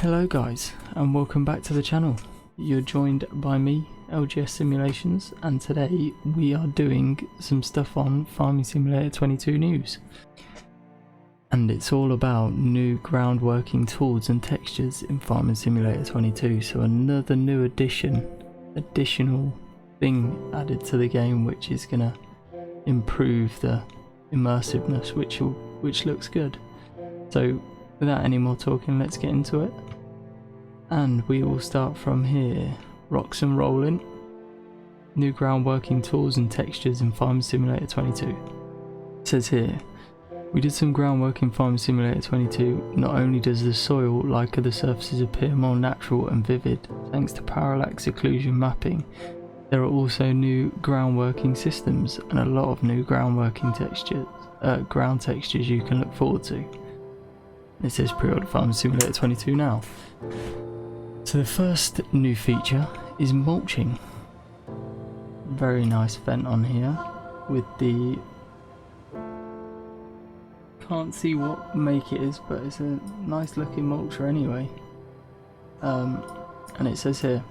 Hello guys, and welcome back to the channel. You're joined by me, LGS Simulations, and today we are doing some stuff on Farming Simulator 22 news. And it's all about new ground working tools and textures in Farming Simulator 22, so another new additional thing added to the game, which is going to improve the immersiveness, which looks good. So without any more talking, let's get into it. And we will start from here. Rocks and rolling. New ground working tools and textures in Farming Simulator 22. It says here, we did some groundwork in Farming Simulator 22. Not only does the soil like other surfaces appear more natural and vivid thanks to parallax occlusion mapping, there are also new ground working systems and a lot of new ground working ground textures you can look forward to. It says pre-order Farming Simulator 22 now. So the first new feature is mulching. Very nice vent on here with the, can't see what make it is, but it's a nice looking mulcher anyway. And it says here,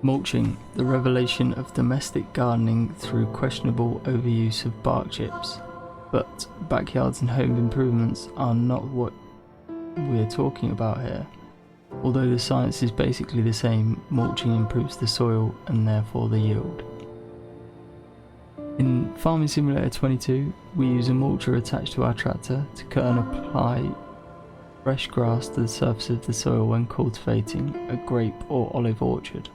mulching, the revelation of domestic gardening through questionable overuse of bark chips. But backyards and home improvements are not what we're talking about here. Although the science is basically the same, mulching improves the soil and therefore the yield. In Farming Simulator 22, we use a mulcher attached to our tractor to cut and apply fresh grass to the surface of the soil when cultivating a grape or olive orchard.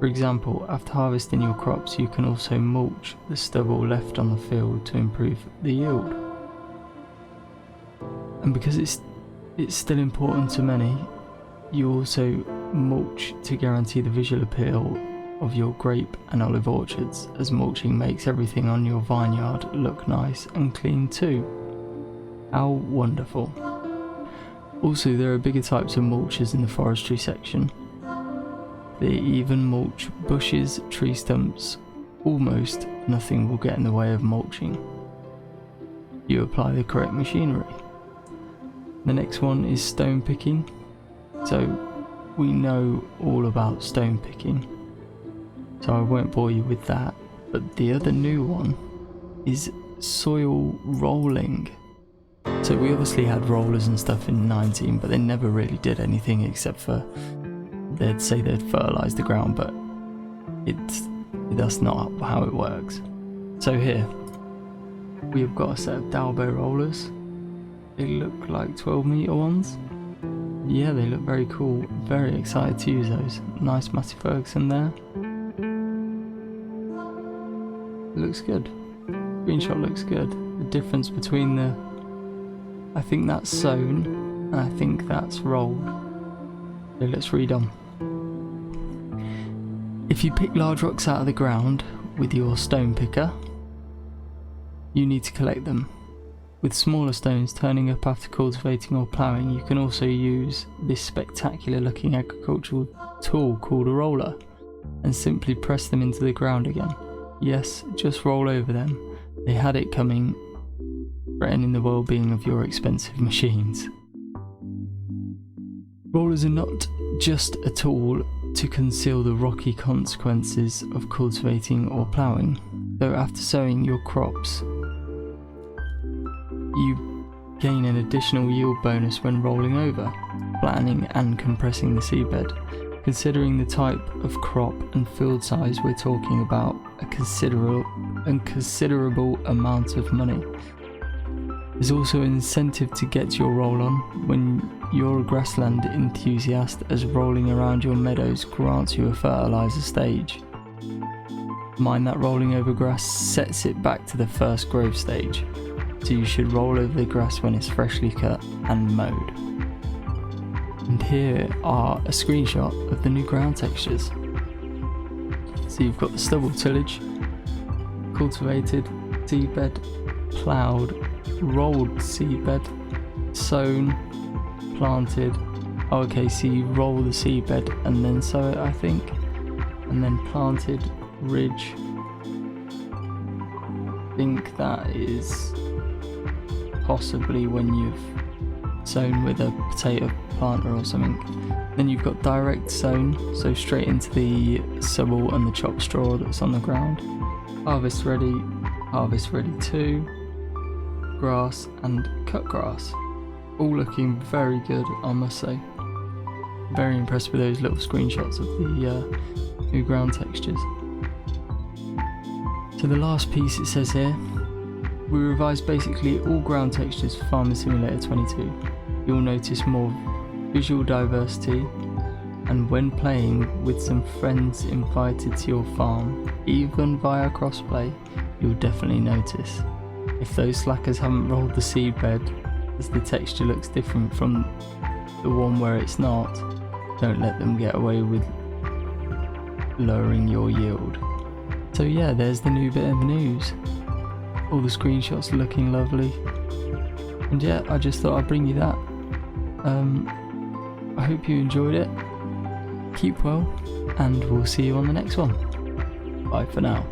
For example, after harvesting your crops, you can also mulch the stubble left on the field to improve the yield. And because it's still important to many, you also mulch to guarantee the visual appeal of your grape and olive orchards, as mulching makes everything on your vineyard look nice and clean too. How wonderful. Also, there are bigger types of mulches in the forestry section. They even mulch bushes, tree stumps. Almost nothing will get in the way of mulching. You apply the correct machinery. The next one is stone picking. So we know all about stone picking, so I won't bore you with that. But the other new one is soil rolling. So we obviously had rollers and stuff in 19, but they never really did anything except for they'd say they'd fertilise the ground, but that's not how it works. So here we have got a set of Dalbo rollers. They look like 12-metre ones. Yeah, they look very cool. Very excited to use those. Nice Matty Ferguson there. It looks good. Screenshot looks good. The difference between the, I think that's sown and I think that's rolled. So let's read on. If you pick large rocks out of the ground with your stone picker, you need to collect them. With smaller stones turning up after cultivating or ploughing, you can also use this spectacular looking agricultural tool called a roller and simply press them into the ground again. Yes, just roll over them. They had it coming, threatening the well-being of your expensive machines. Rollers are not just a tool to conceal the rocky consequences of cultivating or ploughing, though after sowing your crops, you gain an additional yield bonus when rolling over, flattening and compressing the seedbed. Considering the type of crop and field size, we're talking about a considerable amount of money. There's also an incentive to get your roll on when you're a grassland enthusiast, as rolling around your meadows grants you a fertiliser stage. Mind that rolling over grass sets it back to the first growth stage. So you should roll over the grass when it's freshly cut and mowed. And here are a screenshot of the new ground textures. So you've got the stubble tillage, cultivated, seedbed, ploughed, rolled seedbed, sown, planted. Oh, okay, so you roll the seedbed and then sow it, I think. And then planted, ridge. I think that is possibly when you've sown with a potato planter or something. Then you've got direct sown, so straight into the stubble and the chopped straw that's on the ground. Harvest ready 2, grass and cut grass. All looking very good, I must say. Very impressed with those little screenshots of the new ground textures. So the last piece it says here, we revised basically all ground textures for Farming Simulator 22. You'll notice more visual diversity, and when playing with some friends invited to your farm, even via crossplay, you'll definitely notice. If those slackers haven't rolled the seedbed, as the texture looks different from the one where it's not, don't let them get away with lowering your yield. So yeah, there's the new bit of news. All the screenshots looking lovely. And yeah, I just thought I'd bring you that. I hope you enjoyed it. Keep well, and we'll see you on the next one. Bye for now.